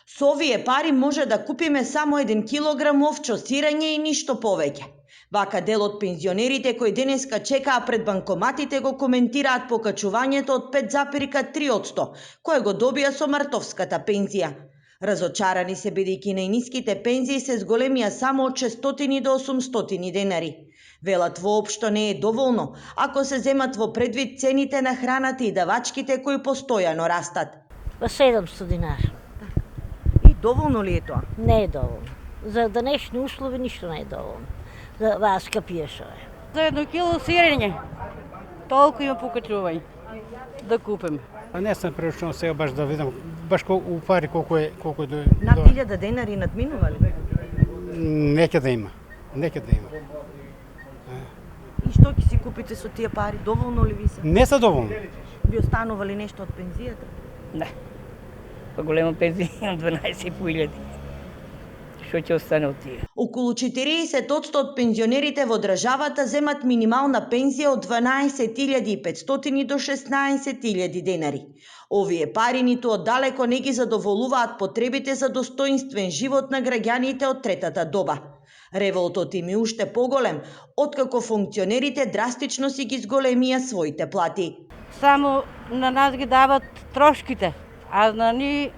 Со овие пари може да купиме само 1 килограм овчо сирење и ништо повеќе. Вака дел од пензионерите кои денеска чекаа пред банкоматите го коментираат покачувањето од 5,3% кое го добија со мартовската пензија. Разочарани се бидејќи најниските пензии се зголемија само од 600 до 800 денари. Велат воопшто не е доволно ако се земат во предвид цените на храната и давачките кои постојано растат. 700 динара. И доволно ли е тоа? Не е доволно. За денешни услови ништо не е доволно. За вас капиешове. За 1 кило сирење. Толку има покачување да купим. Не сам прерачунал сега баш да видам баш у пари колку е Над 1000 денари надминува ли? Неќе да има. Неќе да има. И што ќе си купите со тие пари? Доволно ли ви се? Не се доволни. Ви останува ли нешто од пензијата? Не. Па голема пензија имам 12.500. Што ќе остане од тие? Околу 40% од пензионерите во државата земат минимална пензија од 12.500 до 16.000 денари. Овие пари ниту оддалеко не ги задоволуваат потребите за достоинствен живот на граѓаните од третата доба. Револтот им е уште поголем, откако функционерите драстично си ги зголемија своите плати. Само на нас ги дават трошките, а на ни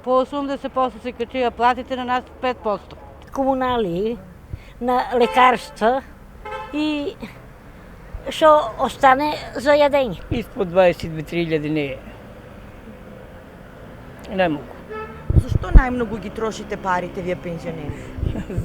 по 80% се качија платите, на нас 5%. Комунали, на лекарства и што остане за јадење. Испод 22.000 не е. Не могу. Зашто најмногу ги трошите парите вие пензионери?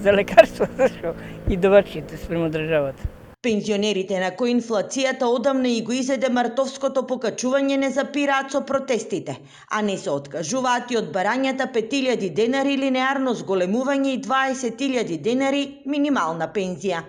За лекарства, зашо? И давачките спрема државата. Пензионерите на кои инфлацијата одамна и го изеде мартовското покачување не запираат со протестите, а не се откажуваат и од барањата 5.000 денари линеарно зголемување и 20.000 денари минимална пензија.